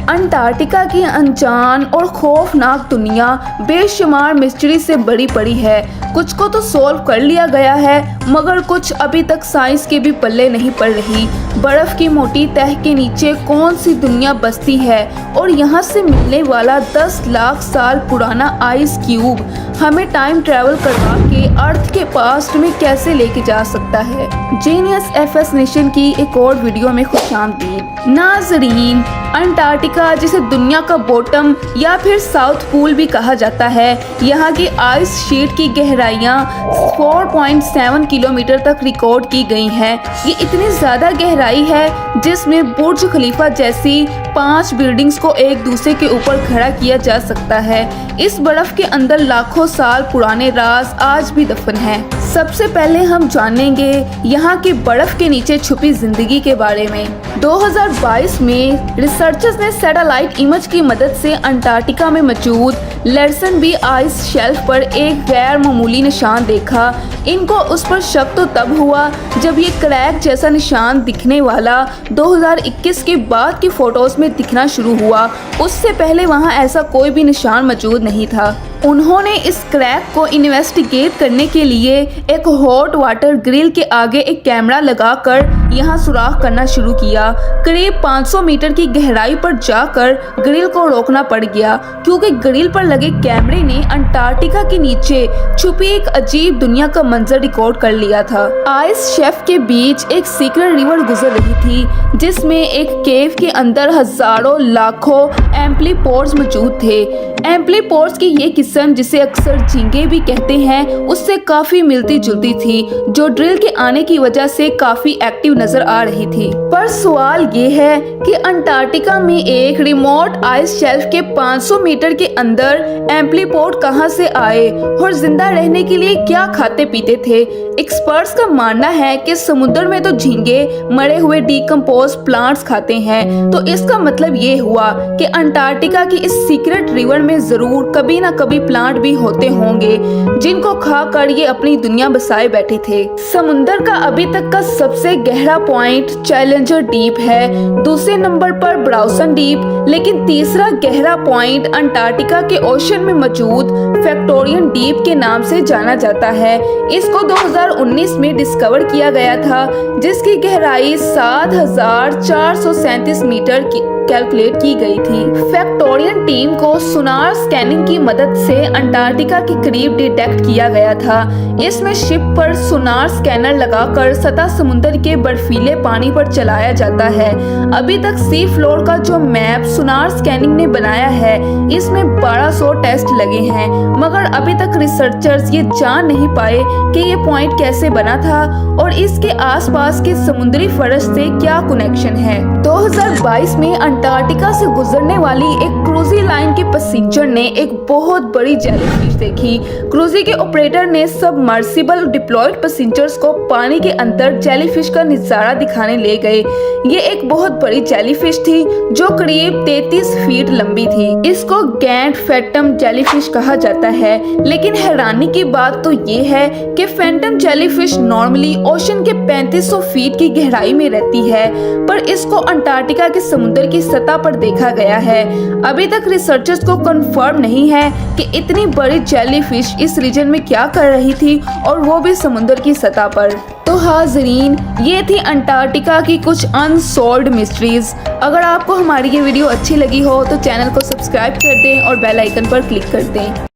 Antarctica की अनजान और खौफनाक दुनिया बेशुमार मिस्ट्री से भरी पड़ी है। कुछ को तो सॉल्व कर लिया गया है, मगर कुछ अभी तक साइंस के भी पल्ले नहीं पड़ रही। बर्फ की मोटी तह के नीचे कौन सी दुनिया बसती है और यहाँ से मिलने वाला 10 लाख साल पुराना आइस क्यूब हमें टाइम ट्रैवल करवा के अर्थ के पास्ट में कैसे लेके जा सकता है। जीनियस फैसिनेशन की एक और वीडियो में खुशामदीद नाजरीन। अंटार्कटिका, जिसे दुनिया का बॉटम या फिर साउथ पोल भी कहा जाता है, यहाँ की आइस शीट की गहराइयाँ 4.7 किलोमीटर तक रिकॉर्ड की गई हैं। ये इतनी ज़्यादा गहराई है जिसमें बुर्ज खलीफा जैसी 5 बिल्डिंग्स को एक दूसरे के ऊपर खड़ा किया जा सकता है। इस बर्फ के अंदर लाखों साल पुराने राज आज भी दफन हैं। सबसे पहले हम जानेंगे यहाँ के बर्फ के नीचे छुपी जिंदगी के बारे में। 2022 में रिसर्चर्स ने सैटेलाइट इमेज की मदद से अंटार्कटिका में मौजूद लार्सन बी आइस शेल्फ पर एक गैर मामूली निशान देखा। इनको उस पर शक तो तब हुआ जब ये क्रैक जैसा निशान दिखने वाला 2021 के बाद की फोटोज में दिखना शुरू हुआ। उससे पहले वहाँ ऐसा कोई भी निशान मौजूद नहीं था। उन्होंने इस क्रैक को इन्वेस्टिगेट करने के लिए एक हॉट वाटर ग्रिल के आगे एक कैमरा लगाकर यहाँ सुराख करना शुरू किया। करीब 500 मीटर की गहराई पर जाकर ग्रिल को रोकना पड़ गया, क्योंकि ग्रिल पर लगे कैमरे ने अंटार्कटिका के नीचे छुपी एक अजीब दुनिया का मंजर रिकॉर्ड कर लिया था। आइस शेल्फ के बीच एक सीक्रेट रिवर गुजर रही थी, जिसमें एक केव के अंदर हजारों लाखों एम्प्लीपोर्स मौजूद थे। एम्प्लीपोर्स की ये किस्म, जिसे अक्सर झींगे भी कहते हैं, उससे काफी मिलती जुलती थी, जो ड्रिल के आने की वजह से काफी एक्टिव नजर आ रही थी। पर सवाल ये है कि अंटार्कटिका में एक रिमोट आइस शेल्फ के 500 मीटर के अंदर एम्प्लीपोर्ट कहां से आए और जिंदा रहने के लिए क्या खाते पीते थे। एक्सपर्ट्स का मानना है कि समुद्र में तो झींगे मरे हुए डिकम्पोज प्लांट्स खाते हैं, तो इसका मतलब ये हुआ कि अंटार्कटिका की इस सीक्रेट रिवर में जरूर कभी ना कभी प्लांट भी होते होंगे, जिनको खाकर ये अपनी दुनिया बसाए बैठे थे। समुद्र का अभी तक का सबसे गहरा पॉइंट चैलेंजर डीप है, दूसरे नंबर पर ब्राउसन डीप, लेकिन तीसरा गहरा पॉइंट अंटार्कटिका के ओशन में मौजूद फैक्टोरियन डीप के नाम से जाना जाता है। इसको 2019 में डिस्कवर किया गया था, जिसकी गहराई 7437 मीटर की कैलकुलेट की गई थी। फैक्टोरियन टीम को सोनार स्कैनिंग की मदद से अंटार्कटिका के करीब डिटेक्ट किया गया था। इसमें शिप पर सोनार स्कैनर लगाकर सतह समुद्र के बर्फीले पानी पर चलाया जाता है। अभी तक सी फ्लोर का जो मैप सोनार स्कैनिंग ने बनाया है, इसमें 1200 टेस्ट लगे हैं, मगर अभी तक रिसर्चर्स ये जान नहीं पाए कि ये पॉइंट कैसे बना था और इसके आसपास के समुद्री फर्श से क्या कनेक्शन है। 2022 में अंटार्कटिका से गुजरने वाली एक क्रूजी लाइन के पैसेंजर ने एक बहुत बड़ी जेलीफिश देखी। क्रूजी के ऑपरेटर ने सबमर्सिबल डिप्लॉयड पैसेंजर्स को पानी के अंदर जेलीफिश का नजारा दिखाने ले गए। ये एक बहुत बड़ी जेलीफिश थी, जो करीब 33 फीट लंबी थी। इसको गैंट फैंटम जेलीफिश कहा जाता है, लेकिन हैरानी की बात तो ये है कि फैंटम जेलीफिश नॉर्मली ओशन के 3500 फीट की गहराई में रहती है, पर इसको अंटार्कटिका के समुद्र की सतह पर देखा गया है। अभी तक रिसर्चर्स को कंफर्म नहीं है कि इतनी बड़ी जेलीफिश इस रीजन में क्या कर रही थी, और वो भी समुद्र की सतह पर। तो हाजरीन, ये थी अंटार्कटिका की कुछ अनसॉल्व्ड मिस्ट्रीज। अगर आपको हमारी ये वीडियो अच्छी लगी हो तो चैनल को सब्सक्राइब कर दें और बेल आइकन पर क्लिक कर दें।